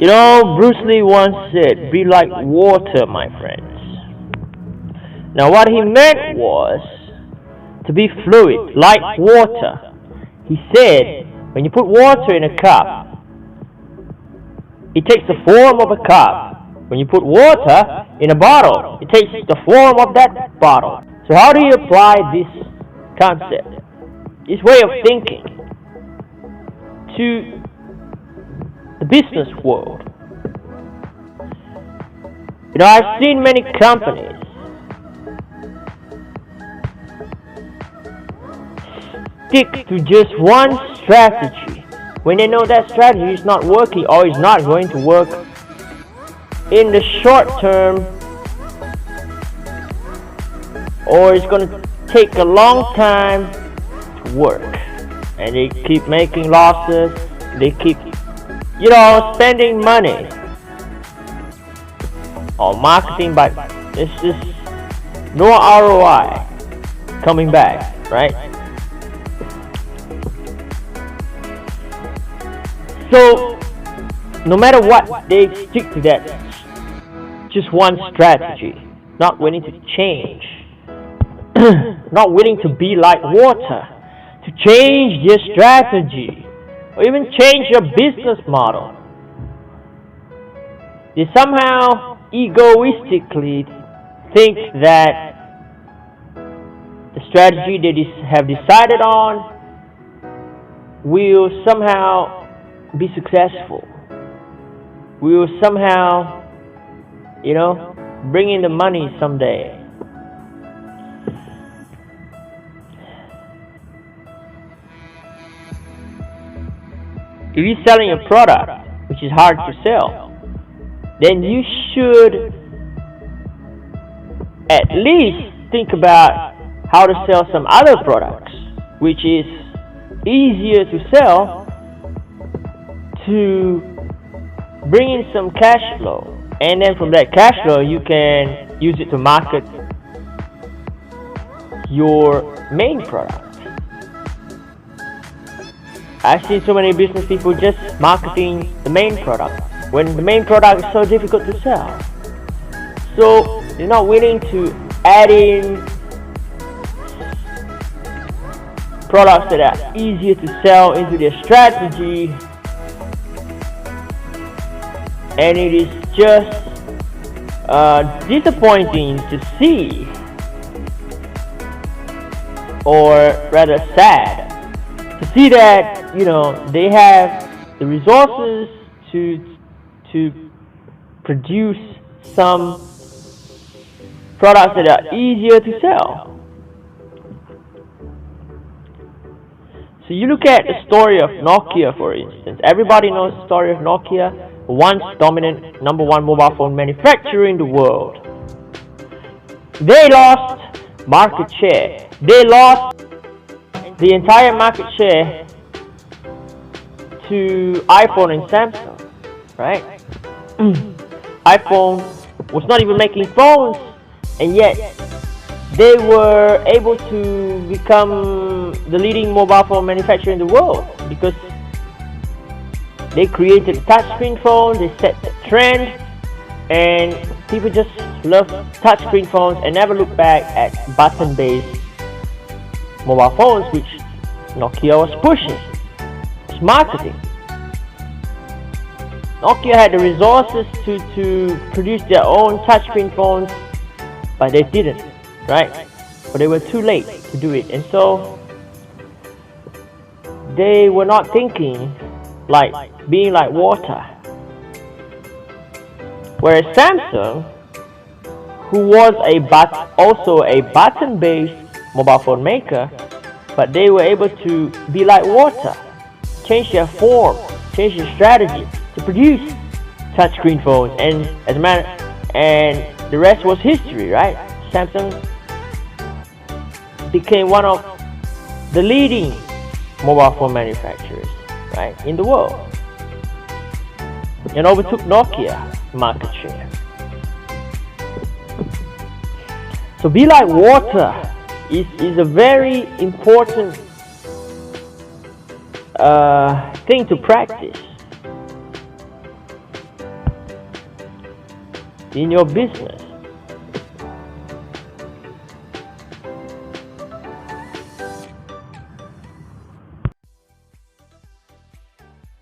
You know, Bruce Lee once said, be like water, my friends. Now, what he meant was to be fluid, like water. He said, when you put water in a cup, it takes the form of a cup. When you put water in a bottle, it takes the form of that bottle. So how do you apply this concept, this way of thinking, to the business world? You know, I've seen many companies stick to just one strategy when they know that strategy is not working or is not going to work in the short term, or it's going to take a long time to work, and they keep making losses. They keep, spending money on marketing, but it's just no ROI coming back, right? So no matter what, they stick to that just one strategy, not willing to change, not willing to be like water, to change their strategy or even change your business model. They somehow egoistically think that the strategy they have decided on will somehow be successful, will somehow, bring in the money someday. If you're selling a product which is hard to sell, then you should at least think about how to sell some other products which is easier to sell, to bring in some cash flow, and then from that cash flow you can use it to market your main product. I've seen so many business people just marketing the main product when the main product is so difficult to sell. So they're not willing to add in products that are easier to sell into their strategy, and it is just disappointing to see, or rather sad to see that they have the resources to produce some products that are easier to sell. So you look at the story of Nokia, for instance. Everybody knows the story of Nokia, once dominant number one mobile phone manufacturer in the world. They lost market share. They lost the entire market share to iPhone and Samsung, right? iPhone was not even making phones, and yet they were able to become the leading mobile phone manufacturer in the world because they created a touchscreen phone. They set the trend, and people just love touchscreen phones and never look back at button-based mobile phones, which Nokia was pushing. It's marketing. Nokia had the resources to produce their own touchscreen phones, but they didn't, right? But they were too late to do it, and so they were not thinking like being like water. Whereas Samsung, who was also a button-based mobile phone maker, but they were able to be like water, change their form, change their strategy to produce touchscreen phones, and the rest was history, right? Samsung became one of the leading mobile phone manufacturers, right, in the world, and overtook Nokia market share. So be like water is a very important thing to practice. in your business.